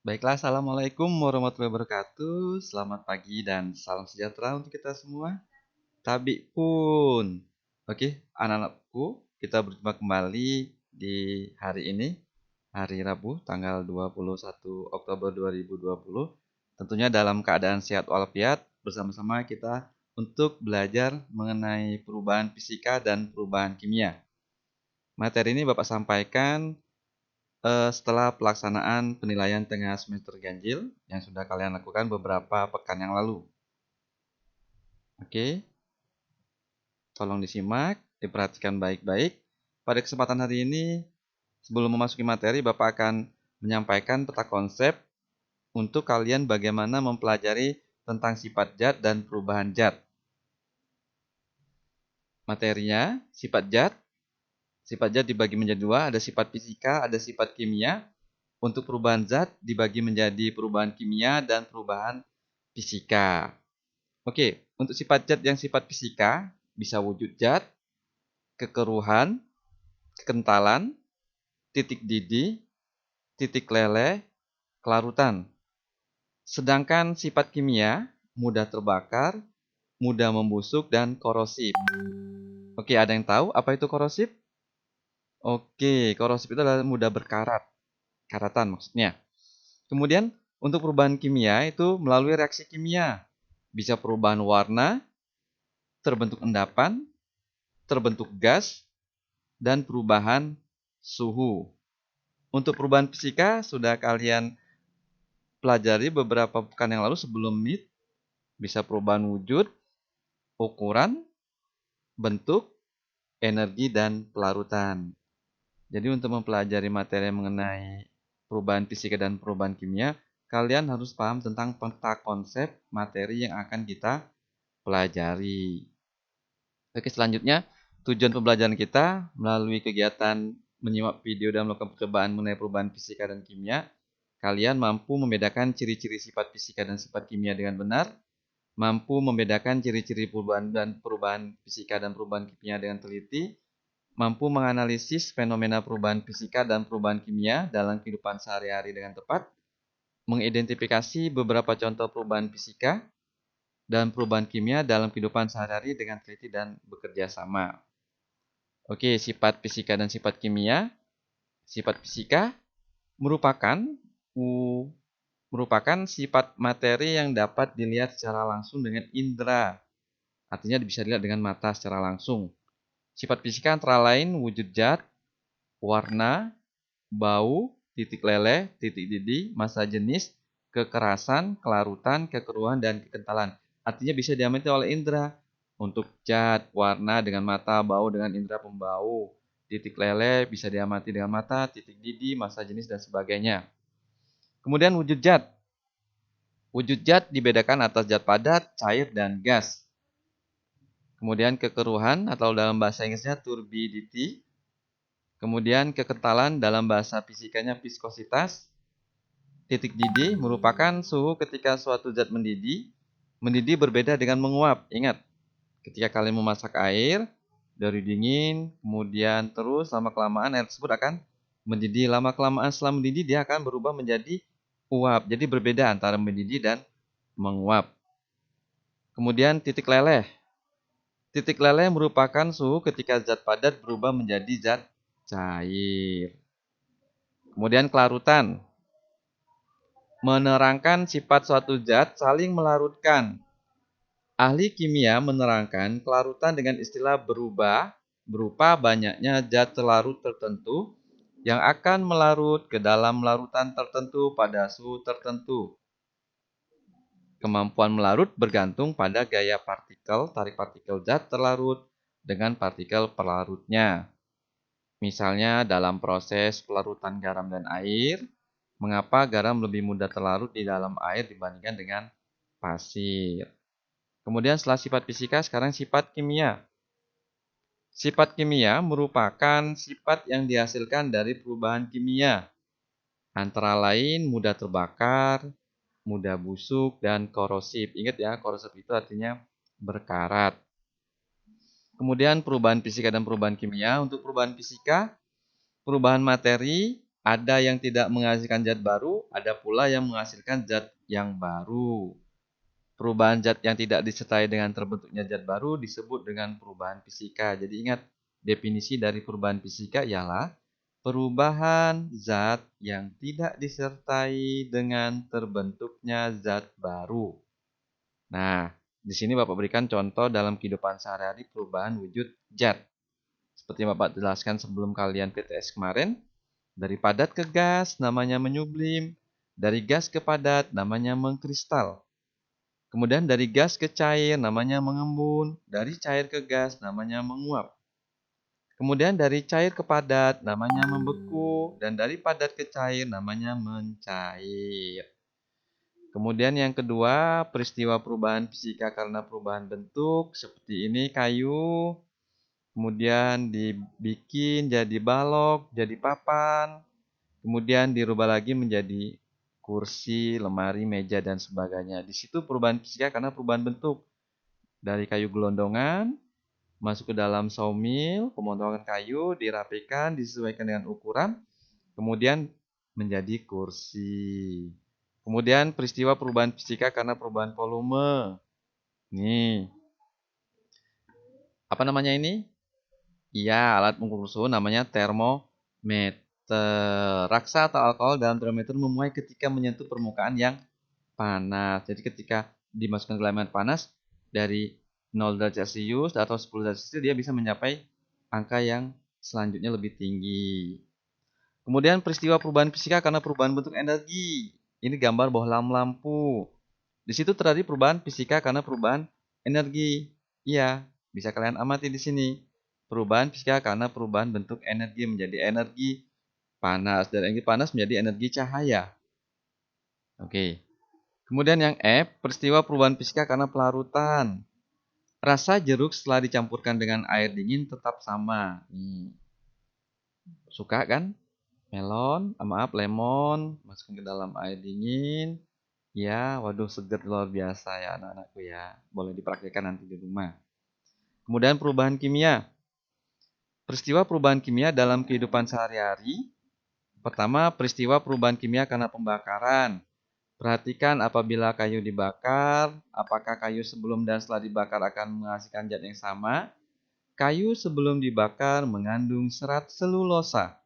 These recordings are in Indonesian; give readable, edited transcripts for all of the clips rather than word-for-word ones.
Baiklah, Assalamualaikum warahmatullahi wabarakatuh. Selamat pagi dan salam sejahtera untuk kita semua. Tabi pun. Oke, anak-anakku, kita berjumpa kembali di hari ini, hari Rabu, tanggal 21 Oktober 2020. Tentunya dalam keadaan sehat walafiat, bersama-sama kita untuk belajar mengenai perubahan fisika dan perubahan kimia. Materi ini Bapak sampaikan setelah pelaksanaan penilaian tengah semester ganjil yang sudah kalian lakukan beberapa pekan yang lalu. Oke, tolong disimak, diperhatikan baik-baik. Pada kesempatan hari ini, sebelum memasuki materi, Bapak akan menyampaikan peta konsep untuk kalian bagaimana mempelajari tentang sifat zat dan perubahan zat. Materinya, sifat zat. Sifat zat dibagi menjadi dua, ada sifat fisika, ada sifat kimia. Untuk perubahan zat dibagi menjadi perubahan kimia dan perubahan fisika. Oke, untuk sifat zat yang sifat fisika bisa wujud zat, kekeruhan, kekentalan, titik didih, titik leleh, kelarutan. Sedangkan sifat kimia mudah terbakar, mudah membusuk, dan korosif. Oke, ada yang tahu apa itu korosif? Oke, korosif itu adalah mudah berkarat, karatan maksudnya. Kemudian untuk perubahan kimia itu melalui reaksi kimia. Bisa perubahan warna, terbentuk endapan, terbentuk gas, dan perubahan suhu. Untuk perubahan fisika sudah kalian pelajari beberapa pekan yang lalu sebelum MIT. Bisa perubahan wujud, ukuran, bentuk, energi, dan pelarutan. Jadi untuk mempelajari materi mengenai perubahan fisika dan perubahan kimia, kalian harus paham tentang peta konsep materi yang akan kita pelajari. Oke, selanjutnya tujuan pembelajaran kita melalui kegiatan menyimak video dan melakukan percobaan mengenai perubahan fisika dan kimia. Kalian mampu membedakan ciri-ciri sifat fisika dan sifat kimia dengan benar, mampu membedakan ciri-ciri perubahan fisika dan perubahan kimia dengan teliti, mampu menganalisis fenomena perubahan fisika dan perubahan kimia dalam kehidupan sehari-hari dengan tepat, mengidentifikasi beberapa contoh perubahan fisika dan perubahan kimia dalam kehidupan sehari-hari dengan teliti dan bekerja sama. Oke, sifat fisika dan sifat kimia. Sifat fisika merupakan sifat materi yang dapat dilihat secara langsung dengan indera. Artinya bisa dilihat dengan mata secara langsung. Sifat fisika antara lain wujud zat, warna, bau, titik leleh, titik didih, massa jenis, kekerasan, kelarutan, kekeruhan, dan kekentalan. Artinya bisa diamati oleh indera. Untuk zat, warna dengan mata, bau dengan indera pembau, titik leleh bisa diamati dengan mata, titik didih, massa jenis, dan sebagainya. Kemudian wujud zat. Wujud zat dibedakan atas zat padat, cair, dan gas. Kemudian kekeruhan atau dalam bahasa Inggrisnya turbidity. Kemudian kekentalan dalam bahasa fisikanya viskositas. Titik didih merupakan suhu ketika suatu zat mendidih. Mendidih berbeda dengan menguap. Ingat, ketika kalian memasak air dari dingin, kemudian terus lama-kelamaan air tersebut akan mendidih. Lama-kelamaan setelah mendidih dia akan berubah menjadi uap. Jadi berbeda antara mendidih dan menguap. Kemudian titik leleh. Titik leleh merupakan suhu ketika zat padat berubah menjadi zat cair. Kemudian kelarutan. Menerangkan sifat suatu zat saling melarutkan. Ahli kimia menerangkan kelarutan dengan istilah berubah berupa banyaknya zat terlarut tertentu yang akan melarut ke dalam larutan tertentu pada suhu tertentu. Kemampuan melarut bergantung pada gaya partikel tarik partikel zat terlarut dengan partikel pelarutnya. Misalnya dalam proses pelarutan garam dan air, mengapa garam lebih mudah terlarut di dalam air dibandingkan dengan pasir. Kemudian setelah sifat fisika, sekarang sifat kimia. Sifat kimia merupakan sifat yang dihasilkan dari perubahan kimia. Antara lain mudah terbakar, mudah busuk, dan korosif. Ingat ya, korosif itu artinya berkarat. Kemudian perubahan fisika dan perubahan kimia. Untuk perubahan fisika, perubahan materi Ada yang tidak menghasilkan zat baru, ada pula yang menghasilkan zat yang baru. Perubahan zat yang tidak disertai dengan terbentuknya zat baru disebut dengan perubahan fisika. Jadi ingat, definisi dari perubahan fisika ialah perubahan zat yang tidak disertai dengan terbentuknya zat baru. Nah, di sini Bapak berikan contoh dalam kehidupan sehari-hari perubahan wujud zat. Seperti yang Bapak jelaskan sebelum kalian PTS kemarin, dari padat ke gas namanya menyublim, dari gas ke padat namanya mengkristal. Kemudian dari gas ke cair namanya mengembun, dari cair ke gas namanya menguap. Kemudian dari cair ke padat namanya membeku, dan dari padat ke cair namanya mencair. Kemudian yang kedua, peristiwa perubahan fisika karena perubahan bentuk, seperti ini kayu, kemudian dibikin jadi balok, jadi papan, kemudian dirubah lagi menjadi kursi, lemari, meja, dan sebagainya. Di situ perubahan fisika karena perubahan bentuk. Dari kayu gelondongan, masuk ke dalam sawmill, pemotongan kayu, dirapikan, disesuaikan dengan ukuran, kemudian menjadi kursi. Kemudian peristiwa perubahan fisika karena perubahan volume. Nih, apa namanya ini? Iya, alat mengukur suhu namanya termometer. Raksa atau alkohol dalam termometer memuai ketika menyentuh permukaan yang panas. Jadi ketika dimasukkan ke dalam air panas dari 0 derajat Celcius atau 10 derajat Celcius dia bisa mencapai angka yang selanjutnya lebih tinggi. Kemudian peristiwa perubahan fisika karena perubahan bentuk energi. Ini gambar bohlam lampu. Di situ terjadi perubahan fisika karena perubahan energi. Iya, bisa kalian amati di sini. Perubahan fisika karena perubahan bentuk energi menjadi energi panas, dan energi panas menjadi energi cahaya. Oke. Kemudian yang F, peristiwa perubahan fisika karena pelarutan. Rasa jeruk setelah dicampurkan dengan air dingin tetap sama. Nih. Suka kan? Melon, maaf, lemon, masukin ke dalam air dingin. Ya, waduh seger luar biasa ya anak-anakku ya. Boleh dipraktikkan nanti di rumah. Kemudian perubahan kimia. Peristiwa perubahan kimia dalam kehidupan sehari-hari. Pertama, peristiwa perubahan kimia karena pembakaran. Perhatikan apabila kayu dibakar, apakah kayu sebelum dan setelah dibakar akan menghasilkan zat yang sama? Kayu sebelum dibakar mengandung serat selulosa,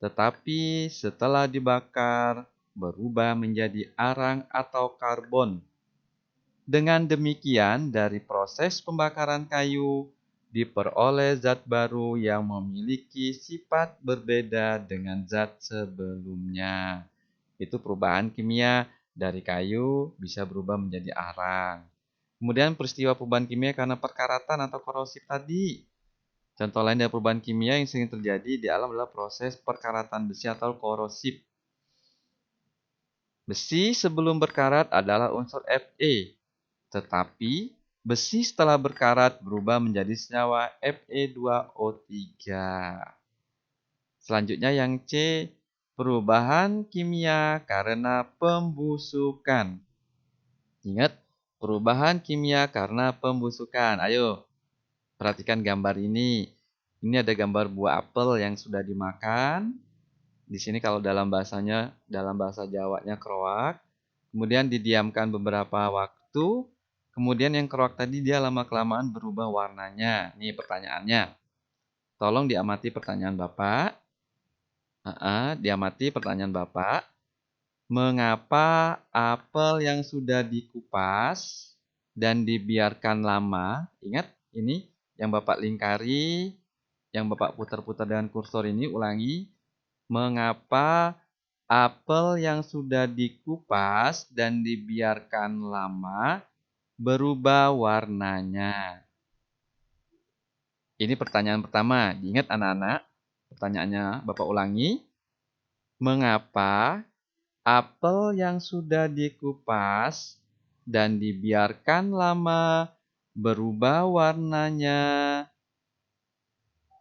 tetapi setelah dibakar berubah menjadi arang atau karbon. Dengan demikian, dari proses pembakaran kayu diperoleh zat baru yang memiliki sifat berbeda dengan zat sebelumnya. Itu perubahan kimia dari kayu bisa berubah menjadi arang. Kemudian peristiwa perubahan kimia karena perkaratan atau korosif tadi. Contoh lain dari perubahan kimia yang sering terjadi di alam adalah proses perkaratan besi atau korosif. Besi sebelum berkarat adalah unsur Fe, tetapi besi setelah berkarat berubah menjadi senyawa Fe2O3. Selanjutnya yang C, perubahan kimia karena pembusukan. Ingat, perubahan kimia karena pembusukan. Ayo, perhatikan gambar ini. Ini ada gambar buah apel yang sudah dimakan. Di sini kalau dalam bahasanya, dalam bahasa Jawanya keroak. Kemudian didiamkan beberapa waktu. Kemudian yang keroak tadi dia lama-kelamaan berubah warnanya. Ini pertanyaannya. Tolong diamati pertanyaan Bapak. Diamati pertanyaan Bapak. Mengapa apel yang sudah dikupas dan dibiarkan lama, ingat ini yang Bapak lingkari, yang Bapak putar-putar dengan kursor ini, ulangi. Mengapa apel yang sudah dikupas dan dibiarkan lama berubah warnanya? Ini pertanyaan pertama. Diingat anak-anak, pertanyaannya Bapak ulangi. Mengapa apel yang sudah dikupas dan dibiarkan lama berubah warnanya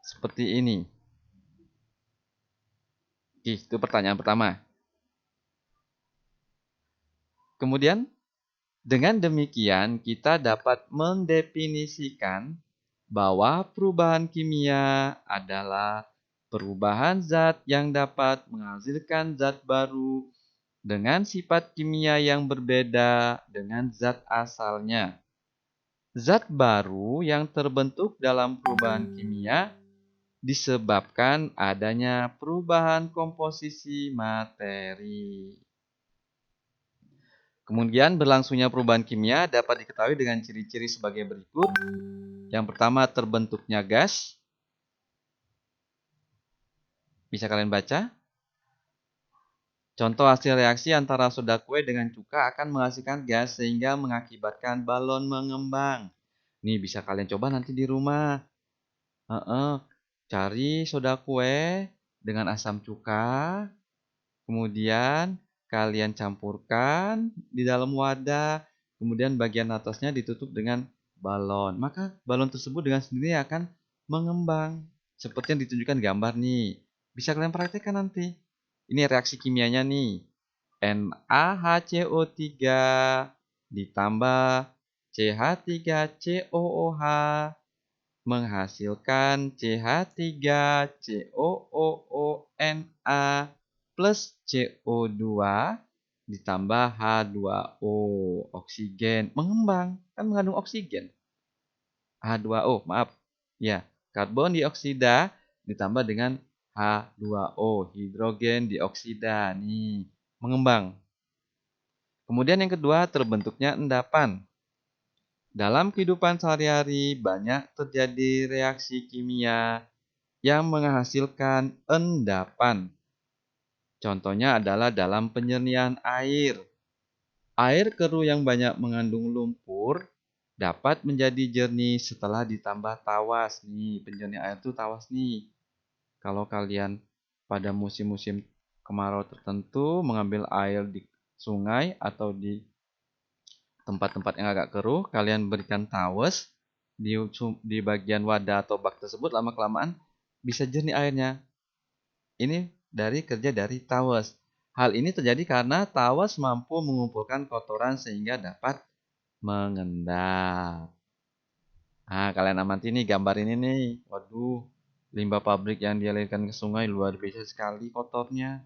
seperti ini? Itu pertanyaan pertama. Kemudian, dengan demikian kita dapat mendefinisikan bahwa perubahan kimia adalah perubahan zat yang dapat menghasilkan zat baru dengan sifat kimia yang berbeda dengan zat asalnya. Zat baru yang terbentuk dalam perubahan kimia disebabkan adanya perubahan komposisi materi. Kemudian berlangsungnya perubahan kimia dapat diketahui dengan ciri-ciri sebagai berikut. Yang pertama, terbentuknya gas. Bisa kalian baca? Contoh hasil reaksi antara soda kue dengan cuka akan menghasilkan gas sehingga mengakibatkan balon mengembang. Nih bisa kalian coba nanti di rumah. Cari soda kue dengan asam cuka. Kemudian kalian campurkan di dalam wadah. Kemudian bagian atasnya ditutup dengan balon. Maka balon tersebut dengan sendirinya akan mengembang. Seperti yang ditunjukkan gambar nih. Bisa kalian praktekkan nanti. Ini reaksi kimianya nih. NaHCO3 ditambah CH3COOH menghasilkan CH3COOONA plus CO2 ditambah H2O, oksigen, mengembang, kan mengandung oksigen. H2O, maaf. Ya, karbon dioksida ditambah dengan H2O, hidrogen dioksida. Nih, mengembang. Kemudian yang kedua, terbentuknya endapan. Dalam kehidupan sehari-hari banyak terjadi reaksi kimia yang menghasilkan endapan. Contohnya adalah dalam penyernian air. Air keruh yang banyak mengandung lumpur dapat menjadi jernih setelah ditambah tawas. Nih, penjernih air itu tawas nih. Kalau kalian pada musim-musim kemarau tertentu mengambil air di sungai atau di tempat-tempat yang agak keruh, kalian berikan tawas di bagian wadah atau bak tersebut, lama-kelamaan bisa jernih airnya. Ini dari kerja dari tawas. Hal ini terjadi karena tawas mampu mengumpulkan kotoran sehingga dapat mengendap. Nah, kalian amati nih gambar ini nih. Waduh, limbah pabrik yang dialirkan ke sungai luar biasa sekali kotornya.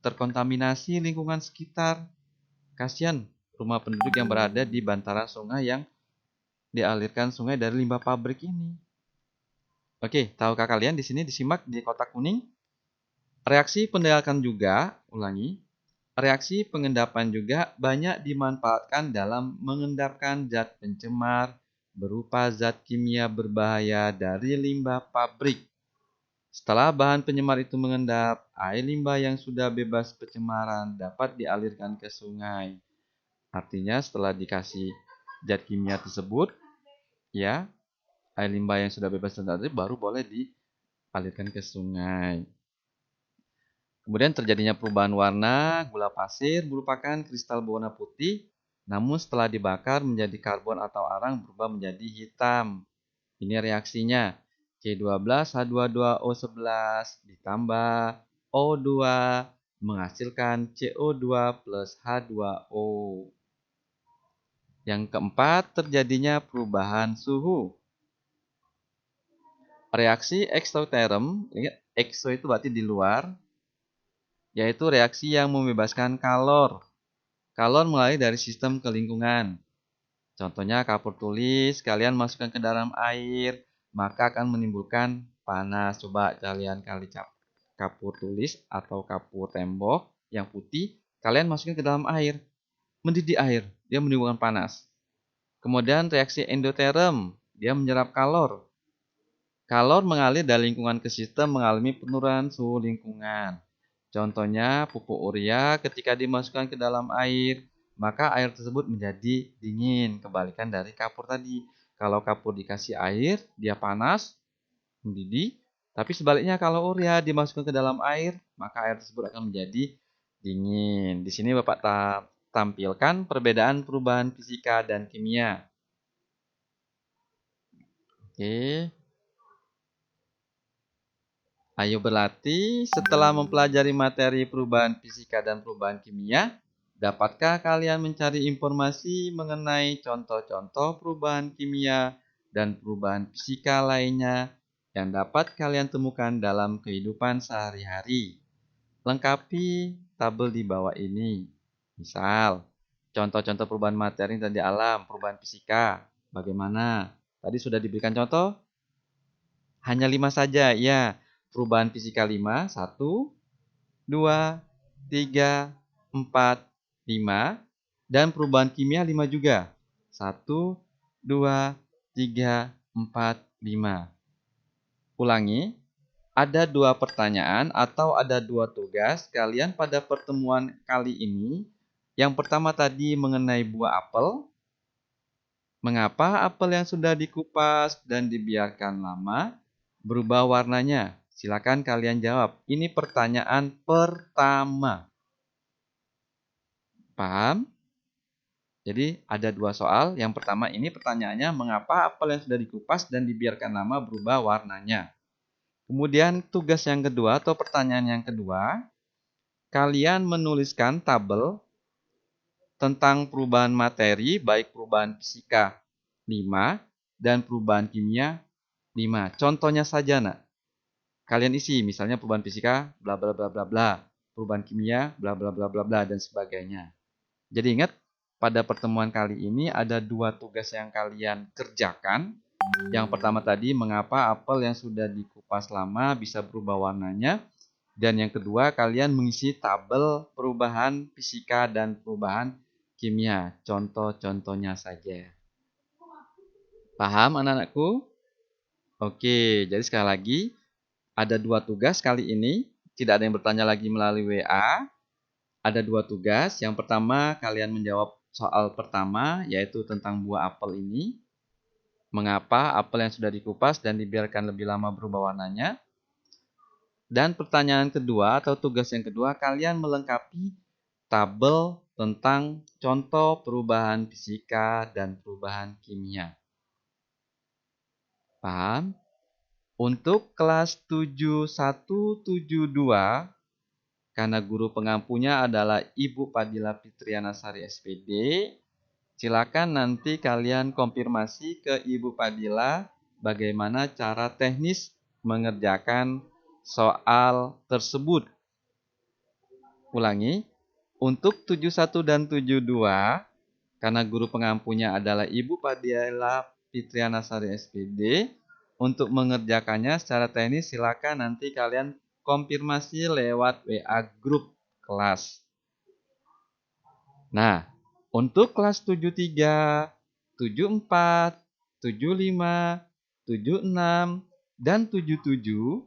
Terkontaminasi lingkungan sekitar. Kasihan rumah penduduk yang berada di bantaran sungai yang dialirkan sungai dari limbah pabrik ini. Oke, tahukah kalian di sini disimak di kotak kuning? Reaksi pengendapan juga, reaksi pengendapan juga banyak dimanfaatkan dalam mengendapkan zat pencemar berupa zat kimia berbahaya dari limbah pabrik. Setelah bahan penyemar itu mengendap, air limbah yang sudah bebas pencemaran dapat dialirkan ke sungai. Artinya setelah dikasih zat kimia tersebut, ya, air limbah yang sudah bebas pencemaran baru boleh dialirkan ke sungai. Kemudian terjadinya perubahan warna, gula pasir merupakan kristal berwarna putih, namun setelah dibakar menjadi karbon atau arang berubah menjadi hitam. Ini reaksinya, C12H22O11 ditambah O2 menghasilkan CO2 plus H2O. Yang keempat, terjadinya perubahan suhu. Reaksi eksoterm, ekso itu berarti di luar, yaitu reaksi yang membebaskan kalor. Kalor mulai dari sistem ke lingkungan. Contohnya kapur tulis, kalian masukkan ke dalam air, maka akan menimbulkan panas. Coba kalian kali kapur tulis atau kapur tembok yang putih, kalian masukkan ke dalam air. Mendidih air, dia menimbulkan panas. Kemudian reaksi endoterm, dia menyerap kalor. Kalor mengalir dari lingkungan ke sistem mengalami penurunan suhu lingkungan. Contohnya pupuk urea ketika dimasukkan ke dalam air, maka air tersebut menjadi dingin. Kebalikan dari kapur tadi. Kalau kapur dikasih air, dia panas, mendidih. Tapi sebaliknya kalau urea dimasukkan ke dalam air, maka air tersebut akan menjadi dingin. Di sini Bapak tampilkan perbedaan perubahan fisika dan kimia. Oke. Ayo berlatih setelah mempelajari materi perubahan fisika dan perubahan kimia. Dapatkah kalian mencari informasi mengenai contoh-contoh perubahan kimia dan perubahan fisika lainnya? yang dapat kalian temukan dalam kehidupan sehari-hari. Lengkapi tabel di bawah ini. Misal, contoh-contoh perubahan materi dan di alam, perubahan fisika. Bagaimana? Tadi sudah diberikan contoh? Hanya 5 saja, ya. Perubahan fisika 5, 1, 2, 3, 4, 5. Dan perubahan kimia 5 juga. 1, 2, 3, 4, 5. Ulangi, ada 2 pertanyaan atau ada 2 tugas kalian pada pertemuan kali ini. Yang pertama tadi mengenai buah apel. Mengapa apel yang sudah dikupas dan dibiarkan lama berubah warnanya? Silakan kalian jawab. Ini pertanyaan pertama. Paham? Jadi ada 2 soal. Yang pertama ini pertanyaannya, mengapa apel yang sudah dikupas dan dibiarkan lama berubah warnanya? Kemudian tugas yang kedua atau pertanyaan yang kedua, kalian menuliskan tabel tentang perubahan materi, baik perubahan fisika 5 dan perubahan kimia 5. Contohnya saja, nak. Kalian isi, misalnya perubahan fisika, bla bla bla bla bla, perubahan kimia, bla bla bla bla bla, dan sebagainya. Jadi ingat, pada pertemuan kali ini ada 2 tugas yang kalian kerjakan. Yang pertama tadi, mengapa apel yang sudah dikupas lama bisa berubah warnanya. Dan yang kedua, kalian mengisi tabel perubahan fisika dan perubahan kimia. Contoh-contohnya saja. Paham anak-anakku? Oke, jadi sekali lagi, ada 2 tugas kali ini. Tidak ada yang bertanya lagi melalui WA. Ada 2 tugas. Yang pertama, kalian menjawab soal pertama, yaitu tentang buah apel ini. Mengapa apel yang sudah dikupas dan dibiarkan lebih lama berubah warnanya. Dan pertanyaan kedua atau tugas yang kedua, kalian melengkapi tabel tentang contoh perubahan fisika dan perubahan kimia. Paham? Untuk kelas 7172, karena guru pengampunya adalah Ibu Padilla Fitriana Sari SPD, silakan nanti kalian konfirmasi ke Ibu Padilla bagaimana cara teknis mengerjakan soal tersebut. Ulangi, untuk 71 dan 72, karena guru pengampunya adalah Ibu Padilla Fitriana Sari SPD, untuk mengerjakannya secara teknis silakan nanti kalian konfirmasi lewat WA grup kelas. Nah, untuk kelas 73, 74, 75, 76, dan 77,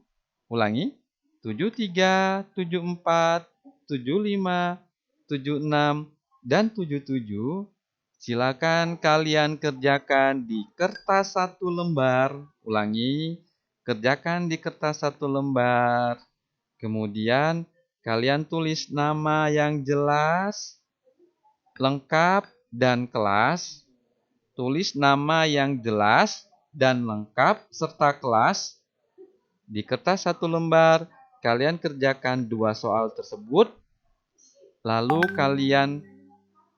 ulangi, 73, 74, 75, 76, dan 77, silakan kalian kerjakan di kertas 1 lembar. Ulangi, kerjakan di kertas 1 lembar. Kemudian kalian tulis nama yang jelas, lengkap, dan kelas. Tulis nama yang jelas dan lengkap serta kelas. Di kertas 1 lembar, kalian kerjakan 2 soal tersebut. Lalu kalian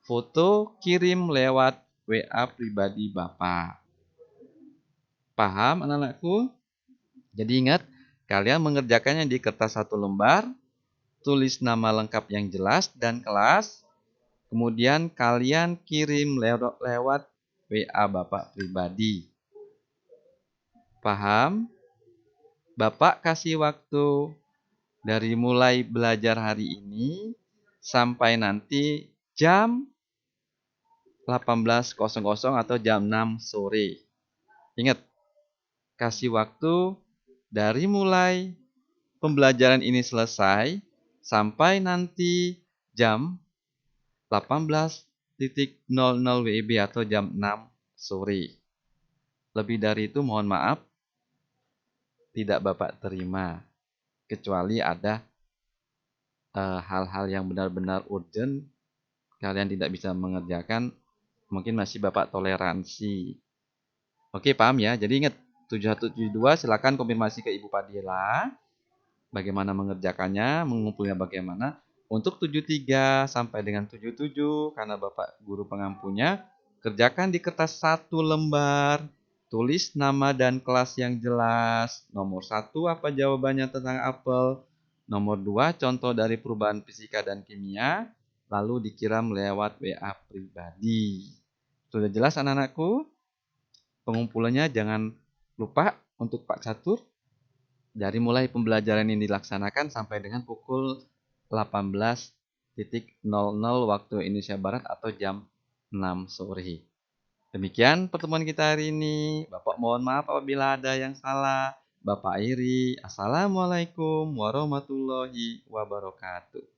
foto kirim lewat WA pribadi Bapak. Paham anak-anakku? Jadi ingat, kalian mengerjakannya di kertas 1 lembar, tulis nama lengkap yang jelas dan kelas, kemudian kalian kirim lewat WA Bapak pribadi. Paham? Bapak kasih waktu dari mulai belajar hari ini sampai nanti jam 18.00 atau jam 6 sore. Ingat, kasih waktu dari mulai pembelajaran ini selesai sampai nanti jam 18.00 WIB atau jam 6 sore. Lebih dari itu mohon maaf, tidak Bapak terima. Kecuali ada hal-hal yang benar-benar urgent, kalian tidak bisa mengerjakan, mungkin masih Bapak toleransi. Oke, paham ya? Jadi ingat, 7172 silakan konfirmasi ke Ibu Padilla bagaimana mengerjakannya, mengumpulnya bagaimana. Untuk 73 sampai dengan 77, karena Bapak guru pengampunya, kerjakan di kertas 1 lembar, Tulis nama dan kelas yang jelas. Nomor 1, apa jawabannya tentang apel? Nomor 2, contoh dari perubahan fisika dan kimia. Lalu dikirim lewat WA pribadi. Sudah jelas anak-anakku? Pengumpulannya jangan lupa untuk Pak Catur. Dari mulai pembelajaran ini dilaksanakan sampai dengan pukul 18.00 waktu Indonesia Barat atau jam 6 sore. Demikian pertemuan kita hari ini. Bapak mohon maaf apabila ada yang salah. Bapak akhiri. Assalamualaikum warahmatullahi wabarakatuh.